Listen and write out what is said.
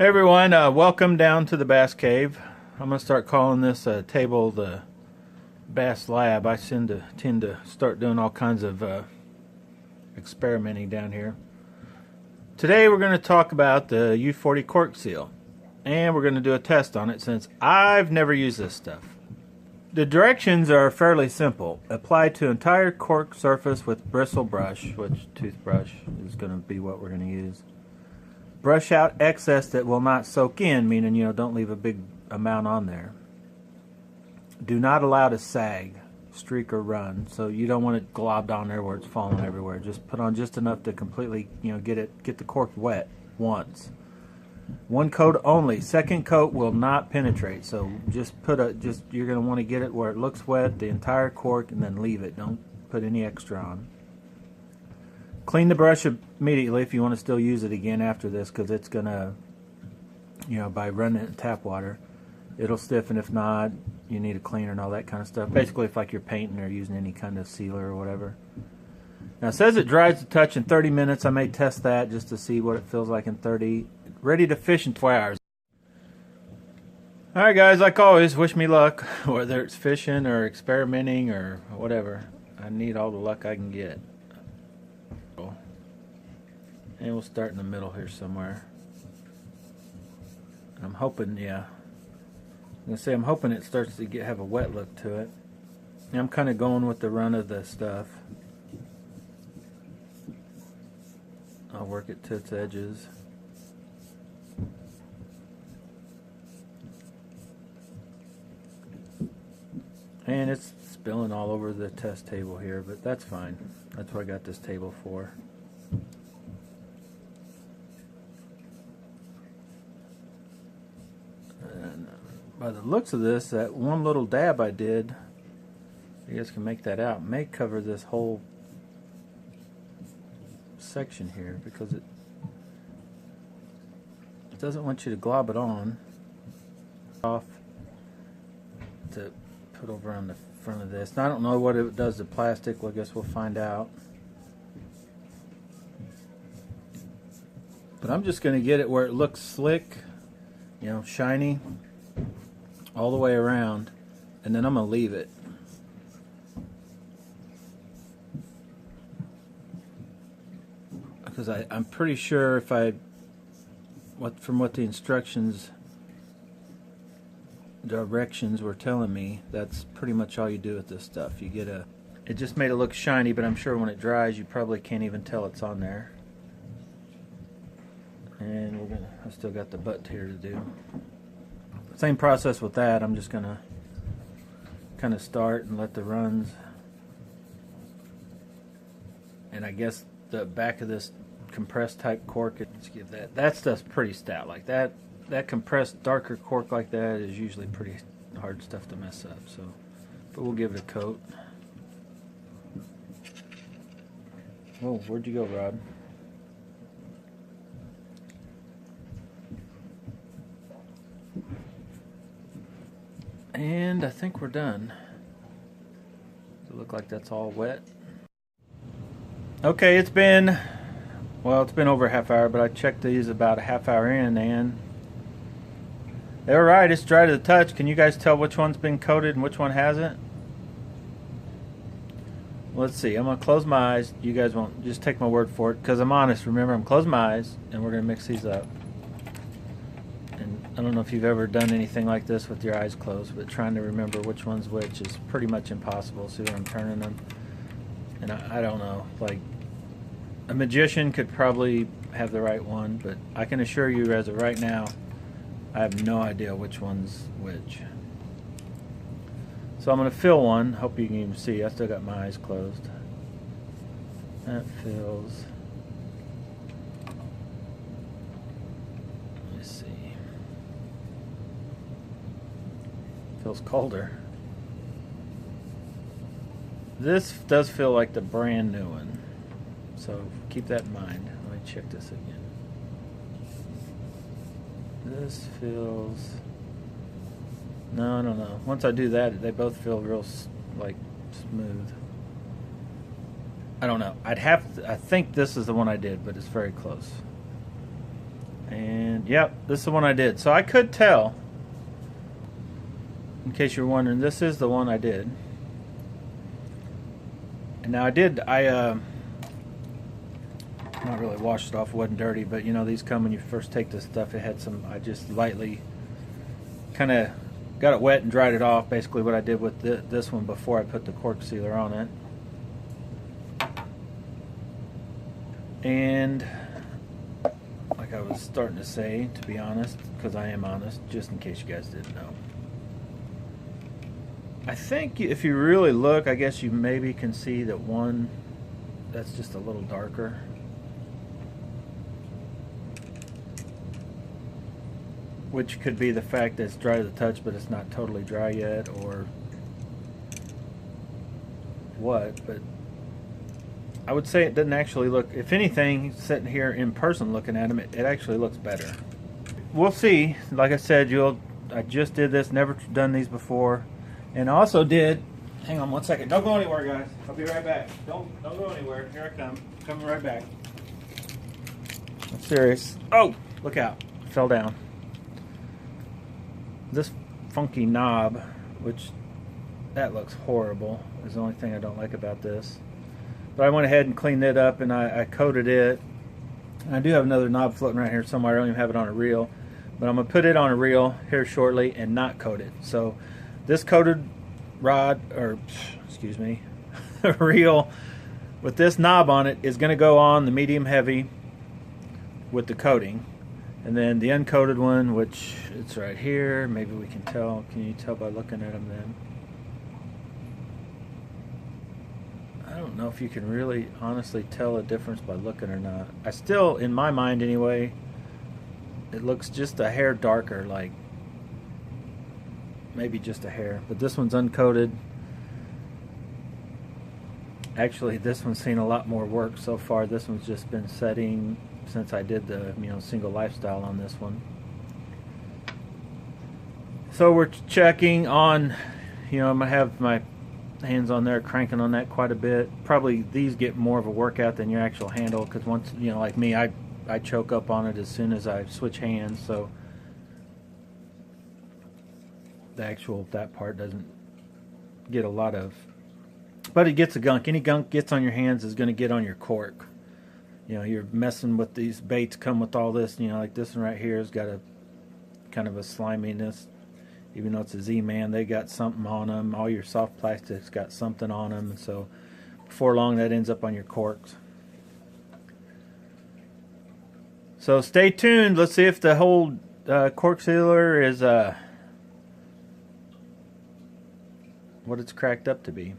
Hey everyone, welcome down to the Bass Cave. I'm going to start calling this table the Bass Lab. I tend to start doing all kinds of experimenting down here. Today we're going to talk about the U-40 cork seal, and we're going to do a test on it since I've never used this stuff. The directions are fairly simple. Apply to entire cork surface with bristle brush, which toothbrush is going to be what we're going to use. Brush out excess that will not soak in, meaning, don't leave a big amount on there. Do not allow to sag, streak, or run. So you don't want it globbed on there where it's falling everywhere. Just put on just enough to completely, get the cork wet once. One coat only. Second coat will not penetrate. So just you're going to want to get it where it looks wet, the entire cork, and then leave it. Don't put any extra on. Clean the brush immediately if you want to still use it again after this, because it's going to, by running it in tap water, it'll stiffen. If not, you need a cleaner and all that kind of stuff. Basically, if like you're painting or using any kind of sealer or whatever. Now, it says it dries to touch in 30 minutes. I may test that just to see what it feels like in 30. Ready to fish in 4 hours. Alright guys, like always, wish me luck, whether it's fishing or experimenting or whatever. I need all the luck I can get. And we'll start in the middle here somewhere. I'm hoping, I'm hoping it starts to have a wet look to it. I'm kind of going with the run of the stuff. I'll work it to its edges. And it's spilling all over the test table here, but that's fine. That's what I got this table for. By the looks of this, that one little dab I did, you guys can make that out, may cover this whole section here, because it doesn't want you to glob it on. Off to put over on the front of this. Now, I don't know what it does to plastic. Well, I guess we'll find out. But I'm just going to get it where it looks slick, shiny, all the way around, and then I'm going to leave it. Because I'm pretty sure from what the directions were telling me, that's pretty much all you do with this stuff. It just made it look shiny, but I'm sure when it dries you probably can't even tell it's on there. And I still got the butt here to do. Same process with that. I'm just gonna kind of start and let the runs, and I guess the back of this compressed type cork, let's give that stuff's pretty stout. Like that compressed darker cork like that is usually pretty hard stuff to mess up. So, but we'll give it a coat. Oh, where'd you go, Rod? And I think we're done. Does it look like that's all wet? Okay, it's been over a half hour, but I checked these about a half hour in, and they're right. It's dry to the touch. Can you guys tell which one's been coated and which one hasn't? Let's see. I'm going to close my eyes. You guys won't just take my word for it, because I'm honest. Remember, I'm closing my eyes, and we're going to mix these up. I don't know if you've ever done anything like this with your eyes closed, but trying to remember which one's which is pretty much impossible. See where I'm turning them? And I don't know. Like, a magician could probably have the right one, but I can assure you as of right now, I have no idea which one's which. So I'm going to fill one. Hope you can even see. I still got my eyes closed. That fills. Feels colder. This does feel like the brand new one, so keep that in mind. Let me check this again. This feels, no, I don't know. Once I do that, they both feel real like smooth. I don't know. I think this is the one I did, but it's very close. And yep, this is the one I did. So I could tell, in case you're wondering, this is the one I did. And now I not really washed it off, it wasn't dirty, but you know, these come when you first take this stuff. It had some, I just lightly kind of got it wet and dried it off. Basically what I did with this one before I put the cork sealer on it. And like I was starting to say, to be honest, because I am honest, just in case you guys didn't know, I think if you really look, I guess you maybe can see that one that's just a little darker. Which could be the fact that it's dry to the touch, but it's not totally dry yet, or what. But I would say it doesn't actually look, if anything, sitting here in person looking at them, it actually looks better. We'll see. Like I said, I just did this, never done these before. And I also did, hang on one second, don't go anywhere guys, I'll be right back. Don't go anywhere, here I come, coming right back. I'm serious. Oh, look out, fell down. This funky knob, which that looks horrible, is the only thing I don't like about this. But I went ahead and cleaned it up and I coated it. And I do have another knob floating right here somewhere, I don't even have it on a reel. But I'm going to put it on a reel here shortly and not coat it. So this coated rod, or excuse me, reel with this knob on it is going to go on the medium heavy with the coating. And then the uncoated one, which it's right here, maybe we can tell. Can you tell by looking at them then? I don't know if you can really honestly tell a difference by looking or not. I still, in my mind anyway, it looks just a hair darker, like maybe just a hair. But this one's uncoated. Actually, this one's seen a lot more work so far. This one's just been setting since I did the single lifestyle on this one. So we're checking on, I'm gonna have my hands on there cranking on that quite a bit. Probably these get more of a workout than your actual handle, because once, like me, I choke up on it as soon as I switch hands, so that part doesn't get a lot of, but it gets a gunk. Any gunk gets on your hands is going to get on your cork. You're messing with these baits, come with all this, like this one right here has got a kind of a sliminess. Even though it's a Z-Man, they got something on them. All your soft plastics got something on them, and so before long that ends up on your corks. So stay tuned. Let's see if the whole cork sealer is what it's cracked up to be.